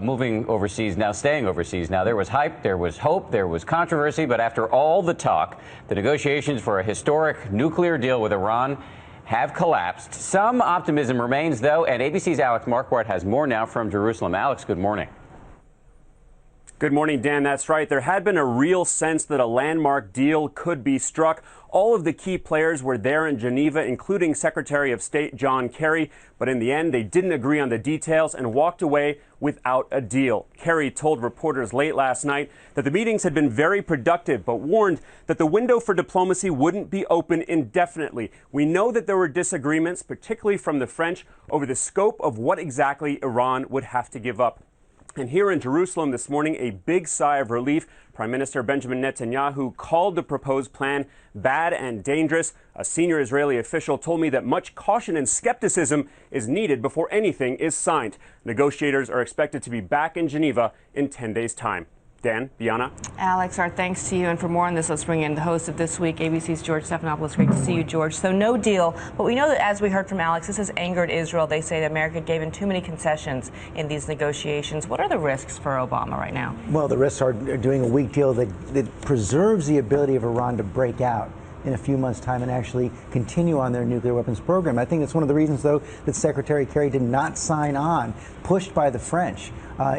moving overseas, now staying overseas. Now, there was hype, there was hope, there was controversy, but after all the talk, the negotiations for a historic nuclear deal with Iran have collapsed. Some optimism remains, though, and ABC's Alex Marquardt has more now from Jerusalem. Alex, good morning. Good morning, Dan. That's right. There had been a real sense that a landmark deal could be struck. All of the key players were there in Geneva, including Secretary of State John Kerry. But in the end, they didn't agree on the details and walked away without a deal. Kerry told reporters late last night that the meetings had been very productive, but warned that the window for diplomacy wouldn't be open indefinitely. We know that there were disagreements, particularly from the French, over the scope of what exactly Iran would have to give up. And here in Jerusalem this morning, a big sigh of relief. Prime Minister Benjamin Netanyahu called the proposed plan bad and dangerous. A senior Israeli official told me that much caution and skepticism is needed before anything is signed. Negotiators are expected to be back in Geneva in 10 days' time. Dan, Diana. Alex, our thanks to you. And for more on this, let's bring in the host of This Week, ABC's George Stephanopoulos. Great to see you, George. So no deal, but we know that, as we heard from Alex, this has angered Israel. They say that America gave in too many concessions in these negotiations. What are the risks for Obama right now? Well, the risks are doing a weak deal that preserves the ability of Iran to break out in a few months' time and actually continue on their nuclear weapons program. I think that's one of the reasons, though, that Secretary Kerry did not sign on, pushed by the French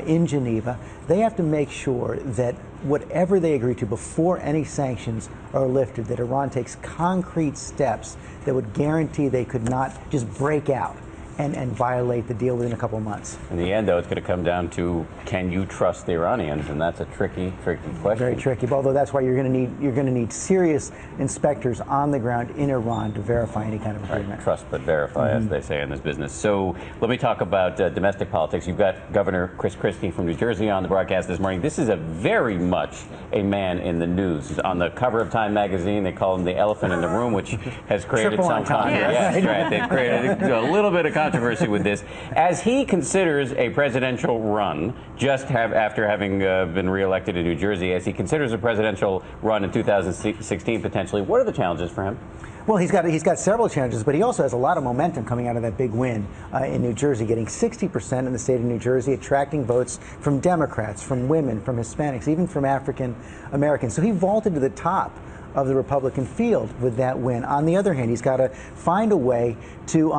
in Geneva. They have to make sure that whatever they agree to before any sanctions are lifted, that Iran takes concrete steps that would guarantee they could not just break out and violate the deal within a couple of months. In the end, though, it's going to come down to, can you trust the Iranians? And that's a tricky question. Very tricky. Although that's why you're going to need serious inspectors on the ground in Iran to verify any kind of agreement. Right. Trust but verify, as they say in this business. So let me talk about domestic politics. You've got Governor Chris Christie from New Jersey on the broadcast this morning. This is a very much a man in the news. He's on the cover of Time magazine. They call him the elephant in the room, which has created some controversy. Yes, right. They've created a little bit of controversy with this, as he considers a presidential run after having been reelected in New Jersey, as he considers a presidential run in 2016 potentially. What are the challenges for him? Well, he's got several challenges, but he also has a lot of momentum coming out of that big win in New Jersey, getting 60% in the state of New Jersey, attracting votes from Democrats, from women, from Hispanics, even from African Americans. So he vaulted to the top of the Republican field with that win. On the other hand, he's got to find a way to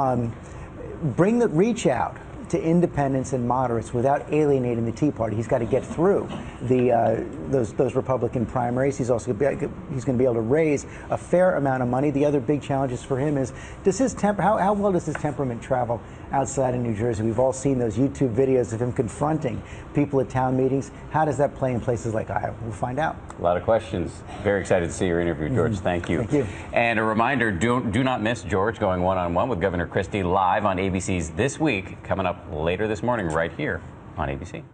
reach out to independents and moderates without alienating the Tea Party. He's got to get through those Republican primaries. He's also going to be able to raise a fair amount of money. The other big challenges for him is, how well does his temperament travel outside of New Jersey? We've all seen those YouTube videos of him confronting people at town meetings. How does that play in places like Iowa? We'll find out. A lot of questions. Very excited to see your interview, George. Thank you. Thank you. And a reminder, do not miss George going one-on-one with Governor Christie live on ABC's This Week, coming up later this morning right here on ABC.